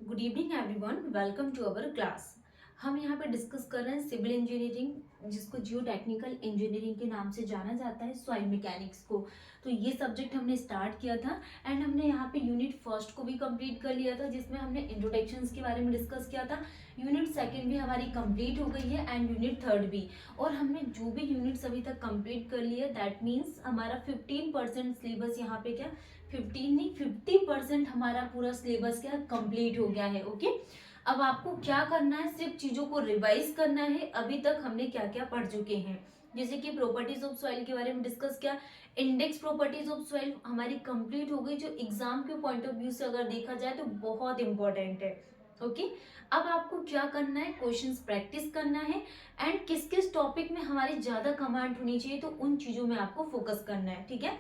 Good evening everyone, welcome to our class. हम यहाँ पे डिस्कस कर रहे हैं सिविल इंजीनियरिंग, जिसको जियो टेक्निकल इंजीनियरिंग के नाम से जाना जाता है, सॉइल मैकेनिक्स को। तो ये सब्जेक्ट हमने स्टार्ट किया था एंड हमने यहाँ पे यूनिट फर्स्ट को भी कंप्लीट कर लिया था, जिसमें हमने इंट्रोडक्शंस के बारे में डिस्कस किया था। यूनिट सेकंड भी हमारी कंप्लीट हो गई है एंड यूनिट थर्ड भी। और हमने जो भी यूनिट्स अभी तक कंप्लीट कर लिया, दैट मीन्स हमारा 15% सिलेबस यहाँ पे क्या 15 नहीं 50% हमारा पूरा सिलेबस क्या कंप्लीट हो गया है। ओके, अब आपको क्या करना है, सिर्फ चीजों को रिवाइज करना है। अभी तक हमने क्या क्या पढ़ चुके हैं, जैसे कि प्रॉपर्टीज ऑफ सॉइल के बारे में डिस्कस किया। इंडेक्स प्रॉपर्टीज ऑफ सॉइल हमारी कंप्लीट हो गई, जो एग्जाम के पॉइंट ऑफ व्यू से अगर देखा जाए तो बहुत इंपॉर्टेंट है। ओके, अब आपको क्या करना है, क्वेश्चंस प्रैक्टिस करना है एंड किस किस टॉपिक में हमारी ज्यादा कमांड होनी चाहिए, तो उन चीजों में आपको फोकस करना है। ठीक है,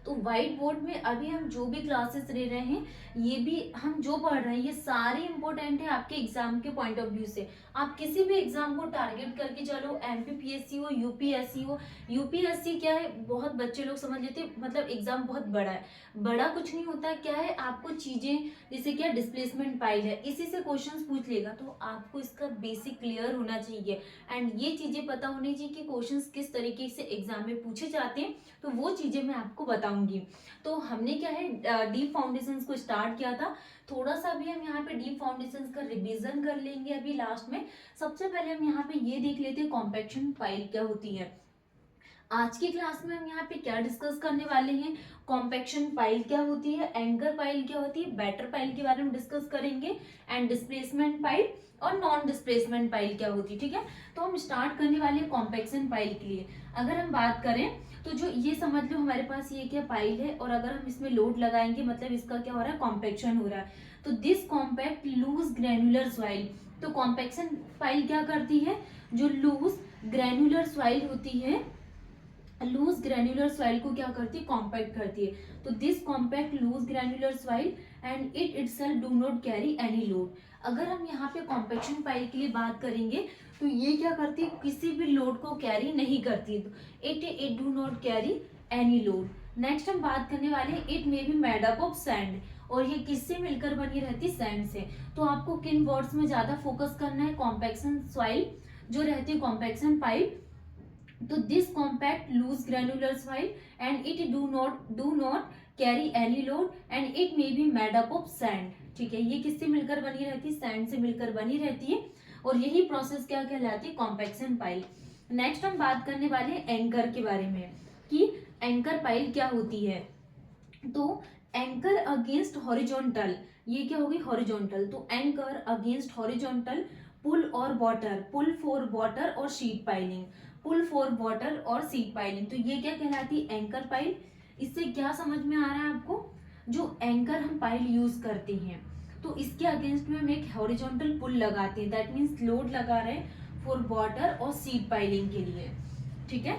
तो व्हाइट बोर्ड में अभी हम जो भी क्लासेस ले रहे हैं, ये भी हम जो पढ़ रहे हैं, ये सारे इंपॉर्टेंट है आपके एग्जाम के पॉइंट ऑफ व्यू से। आप किसी भी एग्जाम को टारगेट करके चलो, एमपीपीएससी हो, यूपीएससी हो। यूपीएससी क्या है, बहुत बच्चे लोग समझ लेते हैं, मतलब एग्जाम बहुत बड़ा है। बड़ा कुछ नहीं होता, क्या है, आपको चीजें जैसे क्या डिस्प्लेसमेंट पाइल है, इसी से क्वेश्चंस पूछ लेगा, तो आपको इसका बेसिक क्लियर होना चाहिए एंड ये चीजें पता होनी चाहिए कि क्वेश्चंस किस तरीके से एग्जाम में पूछे जाते हैं। तो वो चीजें मैं आपको बताऊंगी। तो हमने क्या है, डीप फाउंडेशंस को स्टार्ट किया था। थोड़ा सा भी हम यहाँ पे डीप फाउंडेशंस का रिवीजन कर लेंगे अभी लास्ट में। सबसे पहले हम यहाँ पे ये देख लेते हैं कॉम्पैक्शन पाइल क्या होती है। आज की क्लास में हम यहाँ पे क्या डिस्कस करने वाले हैं, कॉम्पैक्शन पाइल क्या होती है, एंकर पाइल क्या होती है, बैटर पाइल के बारे में डिस्कस करेंगे एंड डिस्प्लेसमेंट पाइल और नॉन डिस्प्लेसमेंट पाइल क्या होती है। ठीक है, तो हम स्टार्ट करने वाले हैं कॉम्पैक्शन पाइल के लिए। अगर हम बात करें तो जो ये समझ लो हमारे पास ये क्या पाइल है, और अगर हम इसमें लोड लगाएंगे मतलब इसका क्या हो रहा है, कॉम्पैक्शन हो रहा है। तो this compact loose granular soil, तो कॉम्पैक्शन पाइल क्या करती है, जो लूज ग्रेनुलर सॉइल होती है, लूज ग्रेनुलर सॉइल को क्या करती है, कॉम्पैक्ट करती है। तो this compact loose granular soil and it itself do not carry any load. अगर हम यहाँ पे कॉम्पैक्शन पाइल के लिए बात करेंगे, तो ये क्या करती है, किसी भी लोड को कैरी नहीं करती, तो it do not carry any load. Next हम बात करने वाले हैं, it may be made up of sand, और ये किससे मिलकर बनी रहती, सैंड से। तो आपको किन वर्ड्स में ज्यादा फोकस करना है, कॉम्पैक्शन सॉइल जो रहती है, कॉम्पैक्शन पाइल। तो this compact loose granular soil and it do not carry any load and it may be made up of sand. ठीक है, ये किससे मिलकर बनी रहती है, सैंड से मिलकर बनी रहती है, और यही प्रोसेस क्या कहलाती है, कॉम्पैक्शन पाइल। नेक्स्ट हम बात करने वाले हैं एंकर के बारे में, कि एंकर पाइल क्या होती है। तो एंकर अगेंस्ट हॉरिजॉन्टल, ये क्या होगी, हॉरिजॉन्टल। तो एंकर अगेंस्ट हॉरिजॉन्टल पुल और वाटर, पुल फॉर वाटर और sheet piling, pull for water और शीट पाइलिंग, तो ये क्या कहलाती है, एंकर पाइल। इससे क्या समझ में आ रहा है आपको, जो एंकर हम पाइल यूज करते हैं, तो इसके अगेंस्ट में हम एक हॉरिजॉन्टल पुल लगाते हैं, दैट मीन्स लोड लगा रहे हैं फॉर वाटर और शीट पाइलिंग के लिए। ठीक है,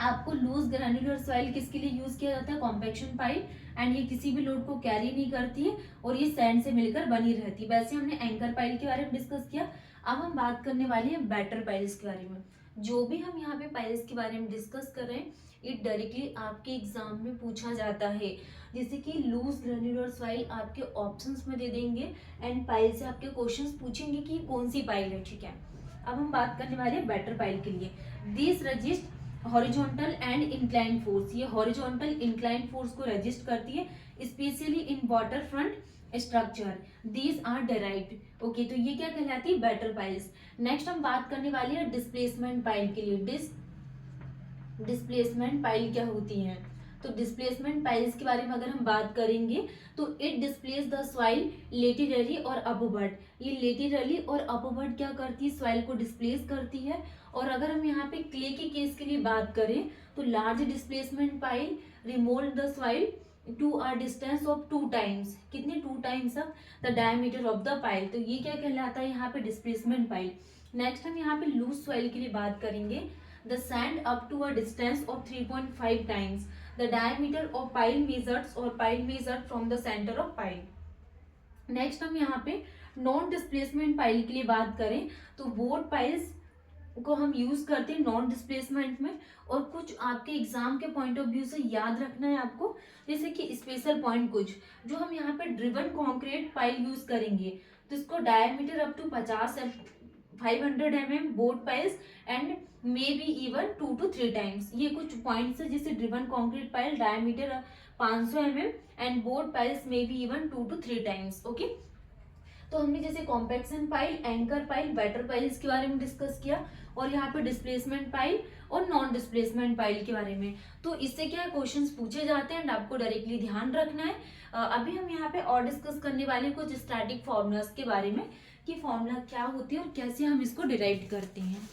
आपको लूज ग्रेनुलर सॉइल किसके लिए यूज किया जाता है, कॉम्पैक्शन पाइल, एंड ये किसी भी लोड को कैरी नहीं करती है और ये सैंड से मिलकर बनी रहती है। वैसे हमने एंकर पाइल के बारे में डिस्कस किया। अब हम बात करने वाले हैं बैटर पाइल्स के बारे में। जो भी हम यहाँ पे पाइल्स के बारे में डिस्कस कर रहे हैं, ये डायरेक्टली आपके एग्जाम में पूछा जाता है। जैसे कि लूज ग्रेनुलर सॉइल आपके ऑप्शंस में दे देंगे एंड पाइल से आपके क्वेश्चंस पूछेंगे कि कौन सी पाइल है। ठीक है, अब हम बात करने वाले हैं बैटर पाइल के लिए। This resist horizontal and incline force, ये हॉरिजॉन्टल इंक्लाइन फोर्स को रजिस्ट करती है, specially in water front structure, these are derived. Okay, तो ये क्या कहलाती है, बैटर पाइल्स। नेक्स्ट हम बात करने वाली है डिस्प्लेसमेंट पाइल के लिए। डिस्प्लेसमेंट पाइल क्या होती है, तो डिस्प्लेसमेंट पाइल्स के बारे में अगर हम बात करेंगे, तो it displace the soil laterally और अपवर्ड। ये लेटरली और अपवर्ड क्या करती है, सॉइल को डिस्प्लेस करती है। और अगर हम यहाँ पे क्ले के केस के लिए बात करें, तो large displacement pile remould the soil to a distance of 2 times, कितने 2 times of the diameter of the pile, तो ये क्या कहलाता है यहाँ पे, डिस्प्लेसमेंट पाइल। नेक्स्ट हम यहाँ पे लूज सॉइल के लिए बात करेंगे, the sand up to a distance of 3.5 times the diameter of pile measured or pile measured from the center of pile. Next हम यहाँ पे नॉन डिस्प्लेसमेंट पाइल के लिए बात करें, तो बोर्ड पाइल्स को हम यूज करते हैं नॉन डिस्प्लेसमेंट में, और कुछ आपके एग्जाम के पॉइंट ऑफ व्यू से याद रखना है आपको, जैसे कि स्पेशल पॉइंट कुछ जो हम यहाँ पे ड्रिवन कॉन्क्रीट पाइल यूज करेंगे, तो इसको diameter up to 500 mm bored piles and may be even 2 to 3 times. ये कुछ पॉइंट्स है, जैसे driven concrete pile diameter 500 mm and bored piles may be even 2 to 3 times. Okay, तो हमने जैसे compaction pile, anchor pile, batter piles के बारे में डिस्कस किया, और यहाँ पे डिस्प्लेसमेंट पाइल और नॉन डिस्प्लेसमेंट पाइल के बारे में। तो इससे क्या क्वेश्चंस पूछे जाते हैं एंड आपको डायरेक्टली ध्यान रखना है। अभी हम यहाँ पे और डिस्कस करने वाले हैं कुछ स्टैटिक फॉर्मूलाज के बारे में, कि फॉर्मूला क्या होती है और कैसे हम इसको डिराइव करते हैं।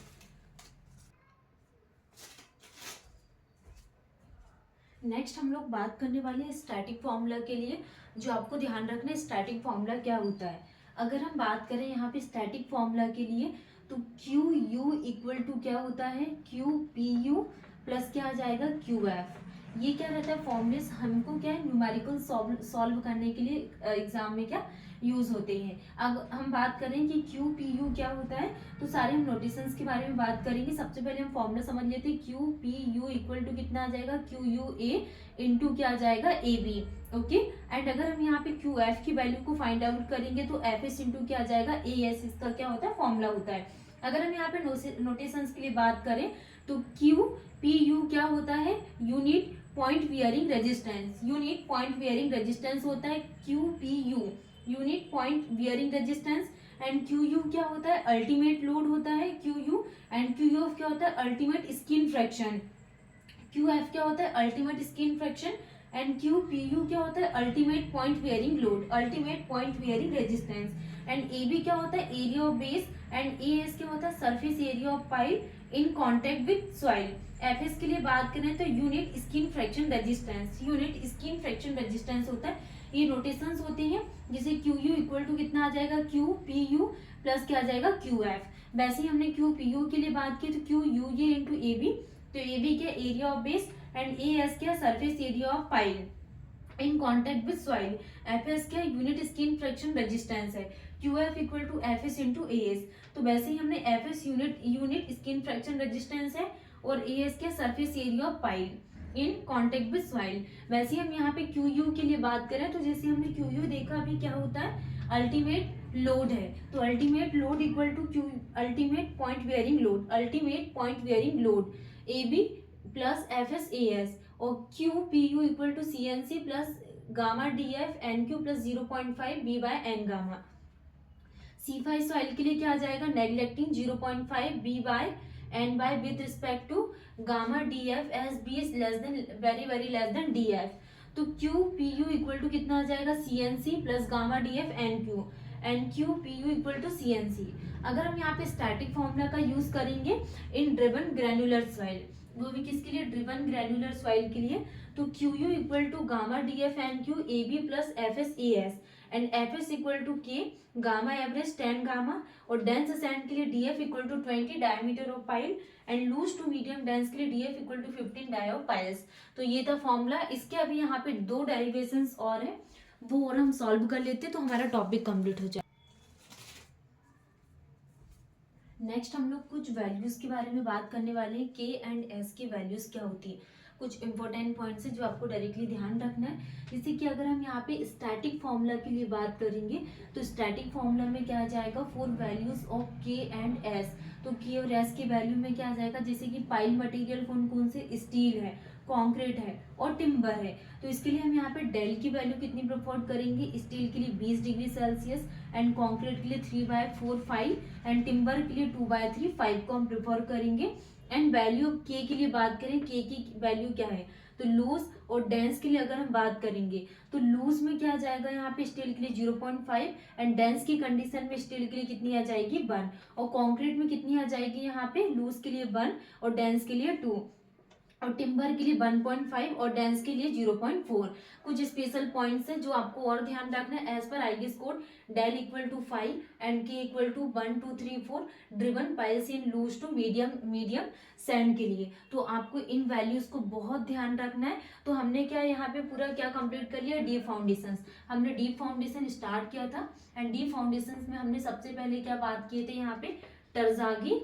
नेक्स्ट हम लोग बात करने वाले हैं स्टैटिक फॉर्मूला के लिए, जो आपको ध्यान रखना है स्टैटिक फॉर्मूला क्या होता है। अगर हम बात करें यहाँ पे स्टैटिक फॉर्मूला के लिए, तो क्यू यू इक्वल टू क्या होता है, क्यू पी यू प्लस क्या आ जाएगा, क्यू एफ। ये क्या रहता है फॉर्मूलेस, हमको क्या है न्यूमेरिकल सॉल्व करने के लिए एग्जाम में क्या यूज होते हैं। अब हम बात करें कि क्यू पी यू क्या होता है, तो सारे हम नोटेशंस के बारे में बात करेंगे। सबसे पहले हम फॉर्मूला समझ लेते हैं, Q P U equal to कितना आ जाएगा, क्यू यू ए इंटू क्या आ जाएगा, ए बी। ओके, एंड अगर हम यहाँ पे क्यू एफ की वैल्यू को फाइंड आउट करेंगे तो एफ एस इंटू क्या आ जाएगा, ए एस, इसका क्या होता है फॉर्मूला होता है। अगर हम यहाँ पे नोटेशंस के लिए बात करें तो क्यू पी यू क्या होता है, unit point bearing resistance, unit point bearing resistance होता है Q P U, unit point bearing resistance. And Q U क्या होता है, अल्टीमेट लोड होता है Q U, and Q U क्या होता है, ultimate skin friction. Q F क्या होता है, ultimate skin friction, and Q P U क्या होता है, ultimate point bearing load, ultimate point bearing resistance. And A B क्या होता है, area of base, and A S क्या होता है, surface area of pipe in contact with soil. F S के लिए बात करें तो unit skin friction resistance, unit skin friction resistance होता है। ये नोटेशंस होते हैं, जैसे क्यू यू इक्वल टू कितना आ जाएगा, क्यू पी यू प्लस क्या आ जाएगा, क्यू एफ। वैसे ही हमने क्यू पी यू के लिए बात की तो Q U A into A B, तो ए बी क्या area of base, and A S क्या surface area of pile in contact with soil. F S क्या यूनिट स्किन फ्रैक्शन रेजिस्टेंस है, Q F equal to F S into A S. तो वैसे ही हमने F S unit skin friction resistance है, और A S क्या surface area of pile in contact with soil. वैसे ही हम यहाँ पे क्यू यू के लिए बात करें तो जैसे हमने क्यू यू देखा अभी क्या होता है, अल्टीमेट लोड है, तो ultimate load equal to Q ultimate point bearing load, ultimate point bearing load A B plus F S A S, और Q P U equal to C N C plus gamma D F N Q plus 0.5 B by N gamma. C5 soil के लिए क्या आ जाएगा, neglecting 0.5 B by N by with respect to gamma D F S B is less than very very less than D F. तो Q P U equal to कितना आ जाएगा, C N C plus gamma D F N Q, and Q P U equal to C N C. अगर हम यहाँ पे static formula का use करेंगे इन ड्रिवन ग्रैन्युलर सॉइल, वो भी किसके लिए, ड्रिवन ग्रैन्युलर सॉइल के लिए, तो Q U equal to gamma D F N Q A B plus F S A S, and F S equal to K gamma average 10 gamma, और dense sand के लिए D F equal to 20 diameter of pile, and loose to medium dense के लिए D F equal to 15 dia of piles. तो ये था formula. इसके अभी यहाँ पे 2 डेरिवेशंस और है, वो और हम सॉल्व कर लेते तो हमारा टॉपिक कंप्लीट हो जाए। नेक्स्ट हम लोग कुछ वैल्यूज के बारे में बात करने वाले हैं, के एंड एस की वैल्यूज क्या होती है। कुछ इंपॉर्टेंट पॉइंट्स है जो आपको डायरेक्टली ध्यान रखना है। जैसे कि अगर हम यहाँ पे स्टैटिक फॉर्मूला के लिए बात करेंगे तो स्टैटिक फॉर्मूला में क्या आ जाएगा, 4 वैल्यूज ऑफ के एंड एस। तो के और एस की वैल्यू में क्या आ जाएगा, जैसे कि पाइल मटेरियल कौन कौन से, स्टील है, कॉन्क्रीट है और टिम्बर है। तो इसके लिए हम यहाँ पे डेल की वैल्यू कितनी प्रिफर करेंगे, स्टील के लिए 20 डिग्री सेल्सियस, एंड कॉन्क्रीट के लिए 3/4 5, एंड टिम्बर के लिए 2/3 5 को हम प्रिफर करेंगे। एंड वैल्यू के लिए बात करें, के की वैल्यू क्या है, तो लूज और डेंस के लिए अगर हम बात करेंगे तो लूज में क्या आ जाएगा यहाँ पे स्टील के लिए 0.5, एंड डेंस की कंडीशन में स्टील के लिए कितनी आ जाएगी 1, और कॉन्क्रीट में कितनी आ जाएगी यहाँ पे, लूज के लिए 1 और डेंस के लिए 2, और टिम्बर के लिए 1.5 और डेंस के लिए 0.4। कुछ स्पेशल पॉइंट्स हैं जो आपको और ध्यान रखना है। As per IS code del equal to 5 and K equal to 1 2 3 4 driven piles in loose to medium sand के लिए। तो आपको इन वैल्यूज को बहुत ध्यान रखना है। तो हमने क्या यहाँ पे पूरा क्या कंप्लीट कर लिया, डीप फाउंडेशन। हमने डीप फाउंडेशन स्टार्ट किया था, एंड डीप फाउंडेशन में हमने सबसे पहले क्या बात किए थे, यहाँ पे टरजागी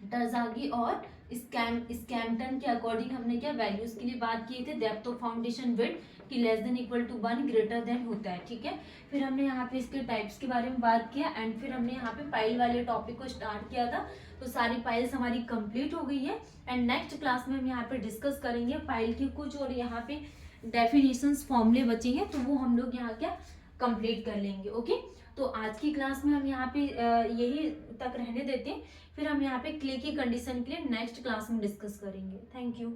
टरज़ागी और स्कैम्पटन के अकॉर्डिंग हमने क्या वैल्यूज के लिए बात की थी, डेप्थ ऑफ फाउंडेशन विड्थ कि less than equal to 1 greater than होता है, ठीक है। फिर हमने यहाँ पे इसके टाइप्स के बारे में बात किया एंड फिर हमने यहाँ पे पाइल वाले टॉपिक को स्टार्ट किया था। तो सारी पाइल्स हमारी कंप्लीट हो गई है एंड नेक्स्ट क्लास में हम यहाँ पे डिस्कस करेंगे पाइल की कुछ और यहाँ पे डेफिनेशंस फॉर्मूले बचे हैं, तो वो हम लोग यहाँ क्या कंप्लीट कर लेंगे। ओके, तो आज की क्लास में हम यहाँ पे यही तक रहने देते हैं, फिर हम यहाँ पे क्ले की कंडीशन के लिए नेक्स्ट क्लास में डिस्कस करेंगे। Thank you.